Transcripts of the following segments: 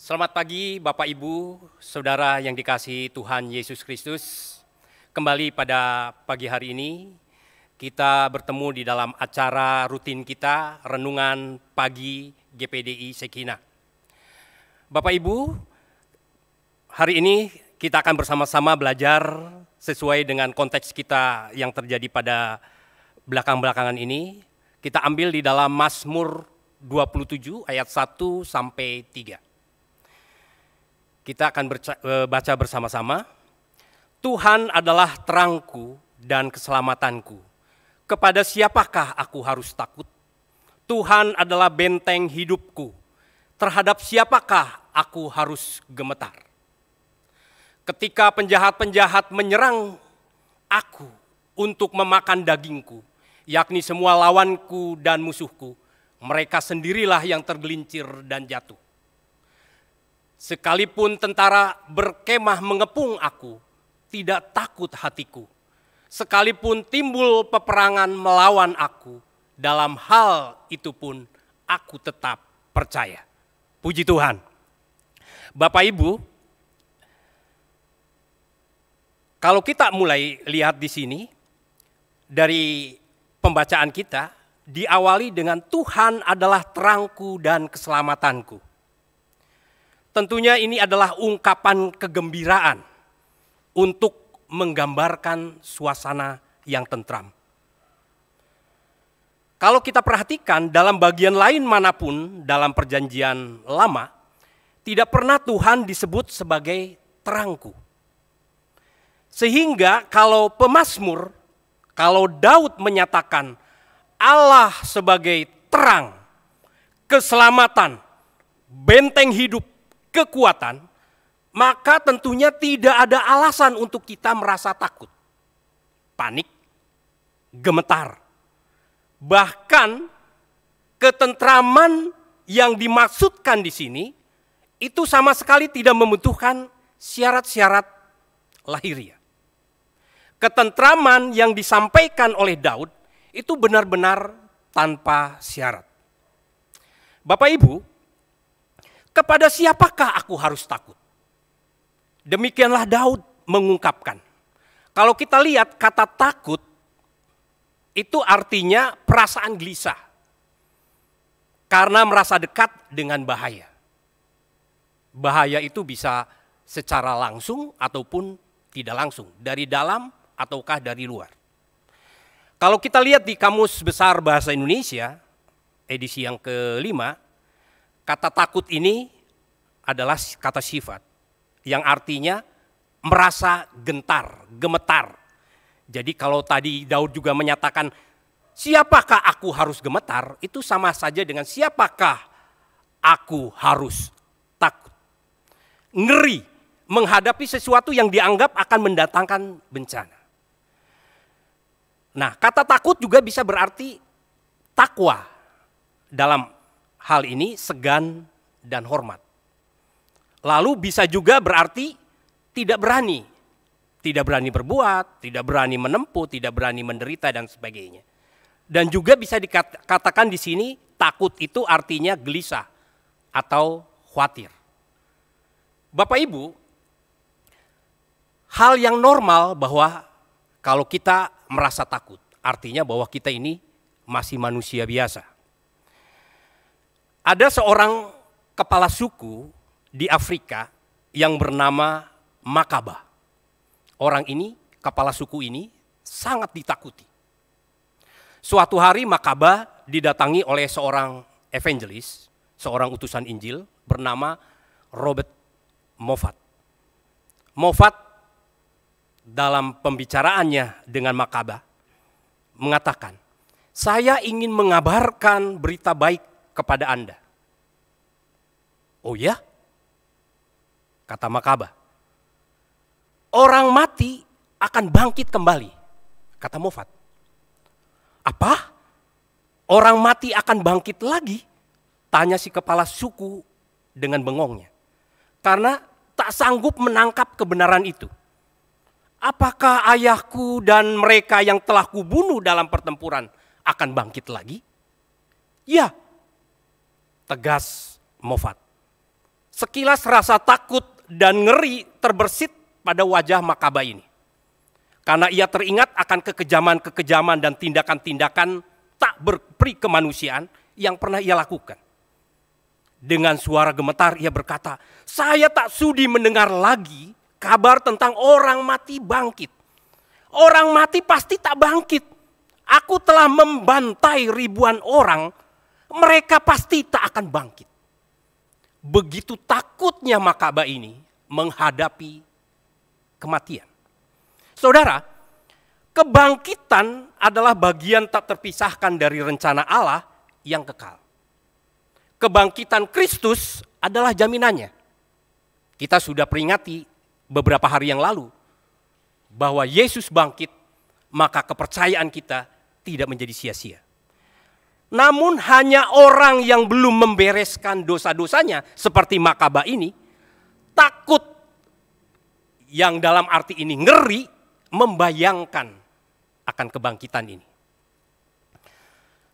Selamat pagi Bapak Ibu, Saudara yang dikasihi Tuhan Yesus Kristus. Kembali pada pagi hari ini, kita bertemu di dalam acara rutin kita, Renungan Pagi GPDI Sekina. Bapak Ibu, hari ini kita akan bersama-sama belajar sesuai dengan konteks kita yang terjadi pada belakang-belakangan ini. Kita ambil di dalam Mazmur 27 ayat 1 sampai 3. Kita akan baca bersama-sama. Tuhan adalah terangku dan keselamatanku. Kepada siapakah aku harus takut? Tuhan adalah benteng hidupku. Terhadap siapakah aku harus gemetar? Ketika penjahat-penjahat menyerang aku untuk memakan dagingku, yakni semua lawanku dan musuhku, mereka sendirilah yang tergelincir dan jatuh. Sekalipun tentara berkemah mengepung aku, tidak takut hatiku. Sekalipun timbul peperangan melawan aku, dalam hal itu pun aku tetap percaya. Puji Tuhan. Bapak Ibu, kalau kita mulai lihat di sini, dari pembacaan kita, diawali dengan Tuhan adalah terangku dan keselamatanku. Tentunya ini adalah ungkapan kegembiraan untuk menggambarkan suasana yang tentram. Kalau kita perhatikan dalam bagian lain manapun dalam perjanjian lama, tidak pernah Tuhan disebut sebagai terangku. Sehingga kalau pemazmur, kalau Daud menyatakan Allah sebagai terang, keselamatan, benteng hidup, kekuatan, maka tentunya tidak ada alasan untuk kita merasa takut, panik, gemetar. Bahkan ketentraman yang dimaksudkan di sini itu sama sekali tidak membutuhkan syarat-syarat lahiriah. Ketentraman yang disampaikan oleh Daud itu benar-benar tanpa syarat. Bapak Ibu, kepada siapakah aku harus takut? Demikianlah Daud mengungkapkan. Kalau kita lihat kata takut, itu artinya perasaan gelisah. Karena merasa dekat dengan bahaya. Bahaya itu bisa secara langsung ataupun tidak langsung. Dari dalam ataukah dari luar. Kalau kita lihat di Kamus Besar Bahasa Indonesia, edisi yang kelima, kata takut ini adalah kata sifat yang artinya merasa gentar, gemetar. Jadi kalau tadi Daud juga menyatakan siapakah aku harus gemetar, itu sama saja dengan siapakah aku harus takut. Ngeri menghadapi sesuatu yang dianggap akan mendatangkan bencana. Nah, kata takut juga bisa berarti takwa. Dalam hal ini segan dan hormat. Lalu bisa juga berarti tidak berani. Tidak berani berbuat, tidak berani menempuh, tidak berani menderita dan sebagainya. Dan juga bisa dikatakan di sini takut itu artinya gelisah atau khawatir. Bapak Ibu, hal yang normal bahwa kalau kita merasa takut, artinya bahwa kita ini masih manusia biasa. Ada seorang kepala suku di Afrika yang bernama Makaba. Orang ini, kepala suku ini sangat ditakuti. Suatu hari Makaba didatangi oleh seorang evangelis, seorang utusan Injil bernama Robert Moffat. Moffat dalam pembicaraannya dengan Makaba mengatakan, saya ingin mengabarkan berita baik kepada Anda. Oh ya? Kata Makaba. Orang mati akan bangkit kembali. Kata Moffat. Apa? Orang mati akan bangkit lagi? Tanya si kepala suku dengan bengongnya. Karena tak sanggup menangkap kebenaran itu. Apakah ayahku dan mereka yang telah kubunuh dalam pertempuran akan bangkit lagi? Ya, tegas Moffat. Sekilas rasa takut dan ngeri terbersit pada wajah Makaba ini. Karena ia teringat akan kekejaman-kekejaman dan tindakan-tindakan tak berperi kemanusiaan yang pernah ia lakukan. Dengan suara gemetar ia berkata, "Saya tak sudi mendengar lagi kabar tentang orang mati bangkit. Orang mati pasti tak bangkit. Aku telah membantai ribuan orang, mereka pasti tak akan bangkit." Begitu takutnya Makaba ini menghadapi kematian. Saudara, kebangkitan adalah bagian tak terpisahkan dari rencana Allah yang kekal. Kebangkitan Kristus adalah jaminannya. Kita sudah peringati beberapa hari yang lalu bahwa Yesus bangkit, maka kepercayaan kita tidak menjadi sia-sia. Namun hanya orang yang belum membereskan dosa-dosanya seperti Makaba ini, takut yang dalam arti ini ngeri membayangkan akan kebangkitan ini.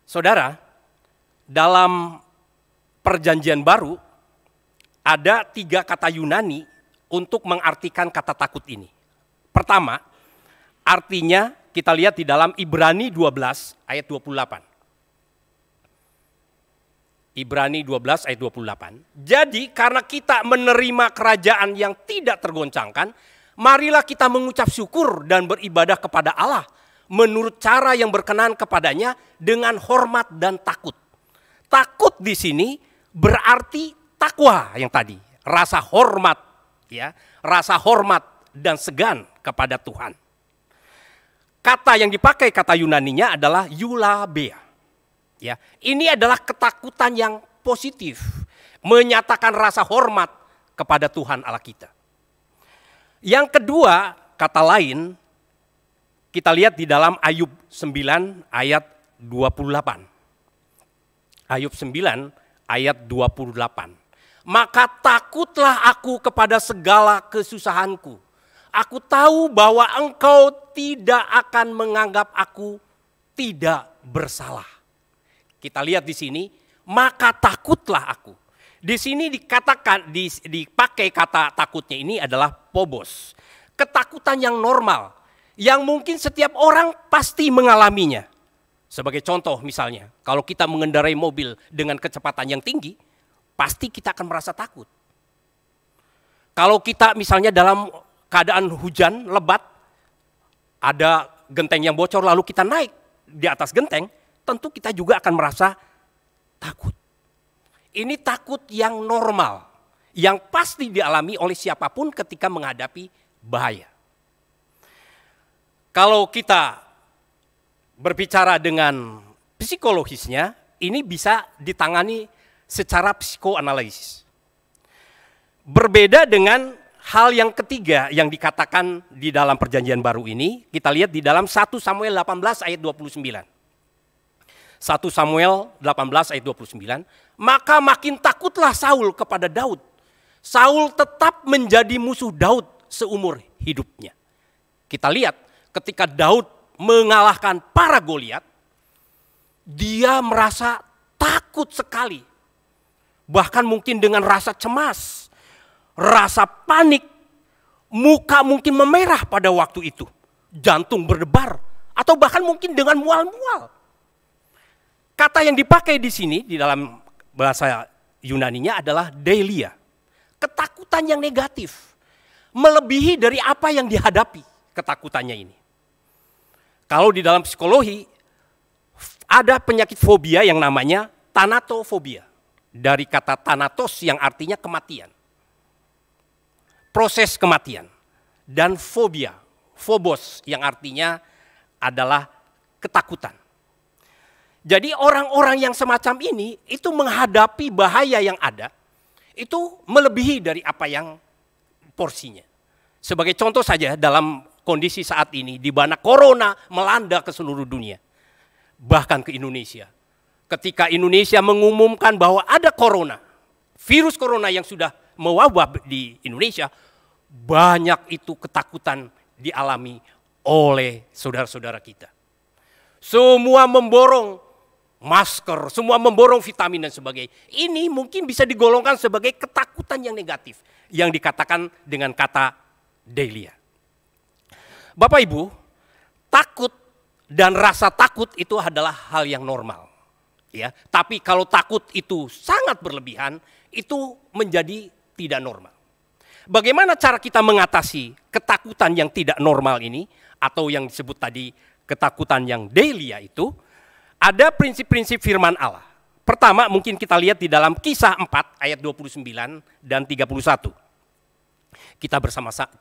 Saudara, dalam Perjanjian Baru ada 3 kata Yunani untuk mengartikan kata takut ini. Pertama, artinya kita lihat di dalam Ibrani 12 ayat 28. Ibrani 12 ayat 28. Jadi karena kita menerima kerajaan yang tidak tergoncangkan, marilah kita mengucap syukur dan beribadah kepada Allah menurut cara yang berkenan kepadanya dengan hormat dan takut. Takut di sini berarti takwa yang tadi, rasa hormat, ya, rasa hormat dan segan kepada Tuhan. Kata yang dipakai kata Yunaninya adalah eulabia. Ya, ini adalah ketakutan yang positif, menyatakan rasa hormat kepada Tuhan Allah kita. Yang kedua, kata lain, kita lihat di dalam Ayub 9 ayat 28. Ayub 9 ayat 28. Maka takutlah aku kepada segala kesusahanku. Aku tahu bahwa engkau tidak akan menganggap aku tidak bersalah. Kita lihat di sini, maka takutlah aku. Di sini dikatakan, dipakai kata takutnya ini adalah phobos. Ketakutan yang normal, yang mungkin setiap orang pasti mengalaminya. Sebagai contoh misalnya, kalau kita mengendarai mobil dengan kecepatan yang tinggi, pasti kita akan merasa takut. Kalau kita misalnya dalam keadaan hujan lebat, ada genteng yang bocor lalu kita naik di atas genteng, tentu kita juga akan merasa takut. Ini takut yang normal, yang pasti dialami oleh siapapun ketika menghadapi bahaya. Kalau kita berbicara dengan psikologisnya, ini bisa ditangani secara psikoanalisis. Berbeda dengan hal yang ketiga yang dikatakan di dalam Perjanjian Baru ini, kita lihat di dalam 1 Samuel 18 ayat 29. 1 Samuel 18 ayat 29, maka makin takutlah Saul kepada Daud. Saul tetap menjadi musuh Daud seumur hidupnya. Kita lihat ketika Daud mengalahkan para Goliat, dia merasa takut sekali. Bahkan mungkin dengan rasa cemas, rasa panik, muka mungkin memerah pada waktu itu, jantung berdebar, atau bahkan mungkin dengan mual-mual. Kata yang dipakai di sini di dalam bahasa Yunaninya adalah deilia. Ketakutan yang negatif, melebihi dari apa yang dihadapi ketakutannya ini. Kalau di dalam psikologi ada penyakit fobia yang namanya thanatofobia. Dari kata thanatos yang artinya kematian. Proses kematian. Dan fobia, phobos yang artinya adalah ketakutan. Jadi orang-orang yang semacam ini itu menghadapi bahaya yang ada, itu melebihi dari apa yang porsinya. Sebagai contoh saja dalam kondisi saat ini di mana corona melanda ke seluruh dunia, bahkan ke Indonesia. Ketika Indonesia mengumumkan bahwa ada corona, virus corona yang sudah mewabah di Indonesia, banyak itu ketakutan dialami oleh saudara-saudara kita. Semua memborong masker, semua memborong vitamin dan sebagainya. Ini mungkin bisa digolongkan sebagai ketakutan yang negatif yang dikatakan dengan kata deilia. Bapak Ibu, takut dan rasa takut itu adalah hal yang normal. Ya, tapi kalau takut itu sangat berlebihan, itu menjadi tidak normal. Bagaimana cara kita mengatasi ketakutan yang tidak normal ini, atau yang disebut tadi ketakutan yang deilia itu? Ada prinsip-prinsip firman Allah. Pertama mungkin kita lihat di dalam Kisah 4 ayat 29 dan 31. Kita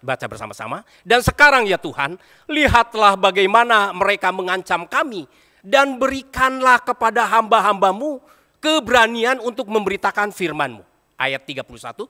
baca bersama-sama. Dan sekarang ya Tuhan, lihatlah bagaimana mereka mengancam kami, dan berikanlah kepada hamba-hambamu keberanian untuk memberitakan firman-Mu. Ayat 31.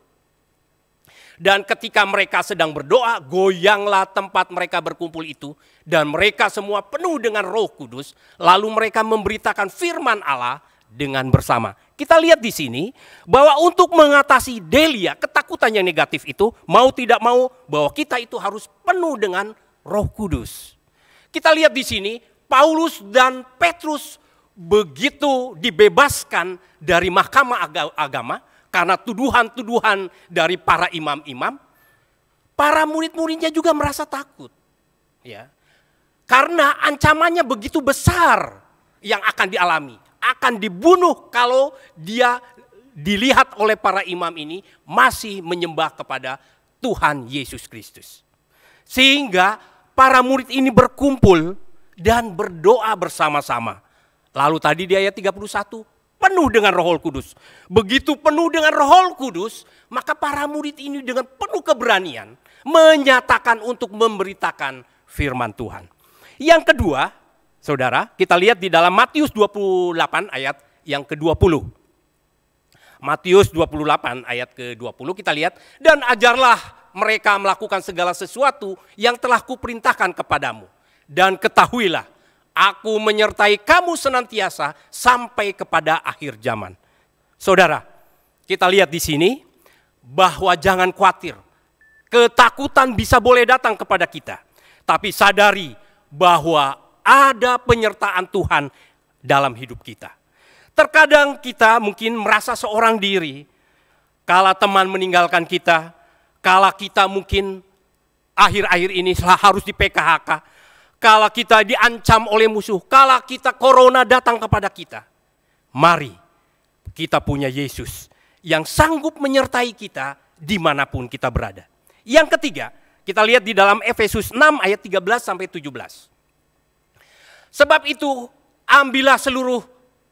Dan ketika mereka sedang berdoa, goyanglah tempat mereka berkumpul itu, dan mereka semua penuh dengan Roh Kudus, lalu mereka memberitakan firman Allah dengan bersama. Kita lihat di sini bahwa untuk mengatasi deilia, ketakutan yang negatif itu, mau tidak mau bahwa kita itu harus penuh dengan Roh Kudus. Kita lihat di sini Paulus dan Petrus begitu dibebaskan dari mahkamah agama karena tuduhan-tuduhan dari para imam-imam, para murid-muridnya juga merasa takut. Ya. Karena ancamannya begitu besar yang akan dialami. Akan dibunuh kalau dia dilihat oleh para imam ini masih menyembah kepada Tuhan Yesus Kristus. Sehingga para murid ini berkumpul dan berdoa bersama-sama. Lalu tadi di ayat 31, penuh dengan Roh Kudus. Begitu penuh dengan Roh Kudus, maka para murid ini dengan penuh keberanian menyatakan untuk memberitakan firman Tuhan. Yang kedua, saudara, kita lihat di dalam Matius 28 ayat yang ke-20. Matius 28 ayat ke-20 kita lihat, dan ajarlah mereka melakukan segala sesuatu yang telah kuperintahkan kepadamu. Dan ketahuilah, aku menyertai kamu senantiasa sampai kepada akhir zaman. Saudara, kita lihat di sini bahwa jangan khawatir. Ketakutan bisa boleh datang kepada kita. Tapi sadari bahwa ada penyertaan Tuhan dalam hidup kita. Terkadang kita mungkin merasa seorang diri. Kala teman meninggalkan kita. Kala kita mungkin akhir-akhir ini harus di PKHK. Kala kita diancam oleh musuh, kala kita corona datang kepada kita. Mari kita punya Yesus yang sanggup menyertai kita dimanapun kita berada. Yang ketiga, kita lihat di dalam Efesus 6 ayat 13 sampai 17. Sebab itu, ambillah seluruh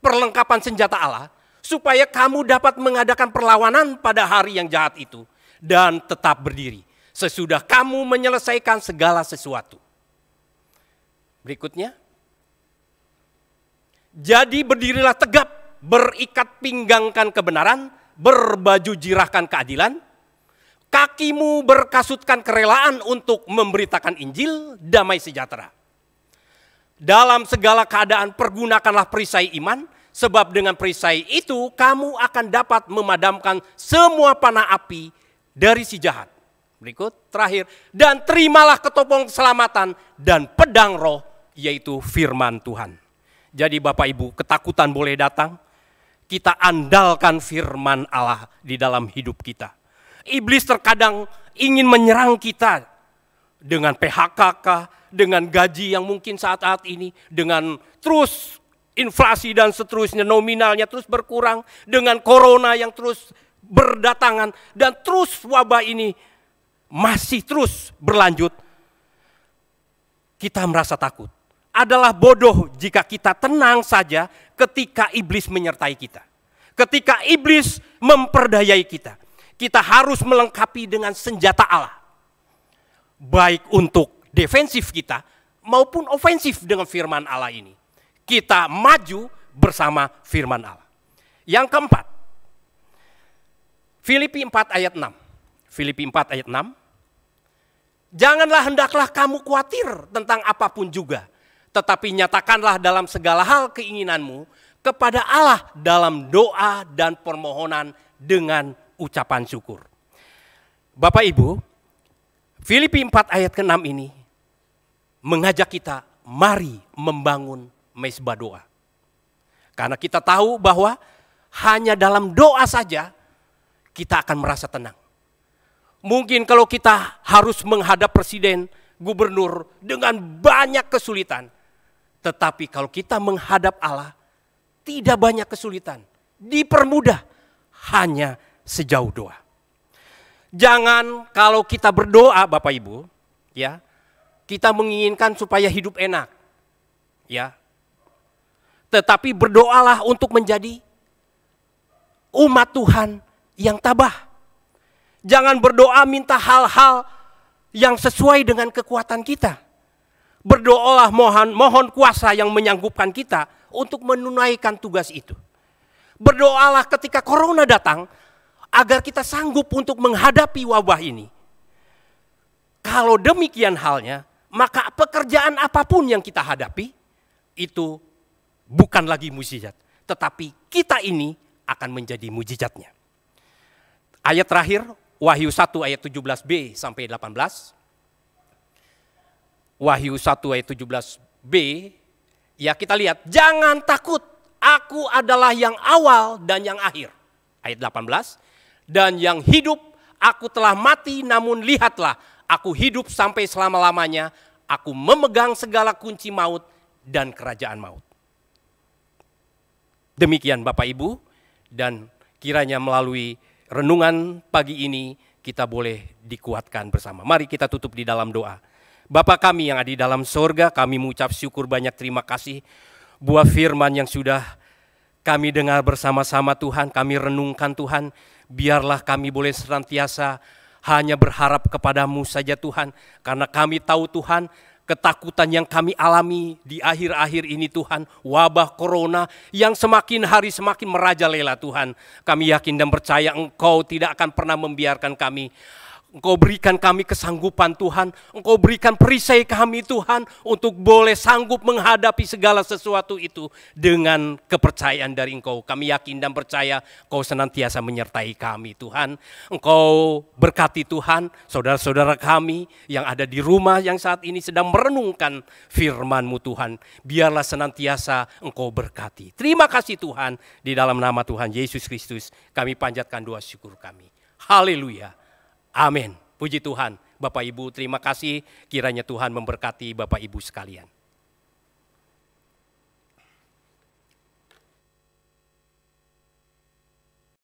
perlengkapan senjata Allah, supaya kamu dapat mengadakan perlawanan pada hari yang jahat itu, dan tetap berdiri, sesudah kamu menyelesaikan segala sesuatu. Berikutnya, jadi berdirilah tegap, berikat pinggangkan kebenaran, berbaju jirahkan keadilan, kakimu berkasutkan kerelaan untuk memberitakan Injil, damai sejahtera. Dalam segala keadaan pergunakanlah perisai iman, sebab dengan perisai itu kamu akan dapat memadamkan semua panah api dari si jahat. Berikut, terakhir, dan terimalah ketopong keselamatan dan pedang roh, yaitu firman Tuhan. Jadi Bapak Ibu, ketakutan boleh datang, kita andalkan firman Allah di dalam hidup kita. Iblis terkadang ingin menyerang kita dengan PHK, dengan gaji yang mungkin saat ini, dengan terus inflasi dan seterusnya, nominalnya terus berkurang, dengan corona yang terus berdatangan, dan terus wabah ini masih terus berlanjut. Kita merasa takut. Adalah bodoh jika kita tenang saja ketika iblis menyertai kita. Ketika iblis memperdayai kita. Kita harus melengkapi dengan senjata Allah. Baik untuk defensif kita maupun ofensif dengan firman Allah ini. Kita maju bersama firman Allah. Yang keempat, Filipi 4 ayat 6. Filipi 4 ayat 6. Janganlah hendaklah kamu khawatir tentang apapun juga. Tetapi nyatakanlah dalam segala hal keinginanmu kepada Allah dalam doa dan permohonan dengan ucapan syukur. Bapak Ibu, Filipi 4 ayat ke-6 ini mengajak kita mari membangun mezbah doa. Karena kita tahu bahwa hanya dalam doa saja kita akan merasa tenang. Mungkin kalau kita harus menghadap presiden, gubernur dengan banyak kesulitan. Tetapi kalau kita menghadap Allah, tidak banyak kesulitan. Dipermudah hanya sejauh doa. Jangan kalau kita berdoa Bapak Ibu, ya, kita menginginkan supaya hidup enak. Ya. Tetapi berdoalah untuk menjadi umat Tuhan yang tabah. Jangan berdoa minta hal-hal yang sesuai dengan kekuatan kita. Berdoalah mohon kuasa yang menyanggupkan kita untuk menunaikan tugas itu. Berdoalah ketika corona datang agar kita sanggup untuk menghadapi wabah ini. Kalau demikian halnya, maka pekerjaan apapun yang kita hadapi itu bukan lagi mukjizat, tetapi kita ini akan menjadi mukjizatnya. Ayat terakhir, Wahyu 1 ayat 17b sampai 18. Wahyu 1 ayat 17b, ya kita lihat, jangan takut, aku adalah yang awal dan yang akhir. Ayat 18, dan yang hidup, aku telah mati namun lihatlah, aku hidup sampai selama-lamanya, aku memegang segala kunci maut dan kerajaan maut. Demikian Bapak Ibu, dan kiranya melalui renungan pagi ini kita boleh dikuatkan bersama. Mari kita tutup di dalam doa. Bapa kami yang ada di dalam sorga, kami mengucap syukur banyak terima kasih buat firman yang sudah kami dengar bersama-sama Tuhan, kami renungkan Tuhan. Biarlah kami boleh senantiasa hanya berharap kepadamu saja Tuhan. Karena kami tahu Tuhan, ketakutan yang kami alami di akhir-akhir ini Tuhan, wabah corona yang semakin hari semakin merajalela Tuhan. Kami yakin dan percaya Engkau tidak akan pernah membiarkan kami. Engkau berikan kami kesanggupan Tuhan, Engkau berikan perisai kami Tuhan untuk boleh sanggup menghadapi segala sesuatu itu dengan kepercayaan dari Engkau. Kami yakin dan percaya Engkau senantiasa menyertai kami Tuhan. Engkau berkati Tuhan saudara-saudara kami yang ada di rumah yang saat ini sedang merenungkan firman-Mu Tuhan. Biarlah senantiasa Engkau berkati. Terima kasih Tuhan, di dalam nama Tuhan Yesus Kristus kami panjatkan doa syukur kami. Haleluya. Amin. Puji Tuhan. Bapak Ibu terima kasih, kiranya Tuhan memberkati Bapak Ibu sekalian.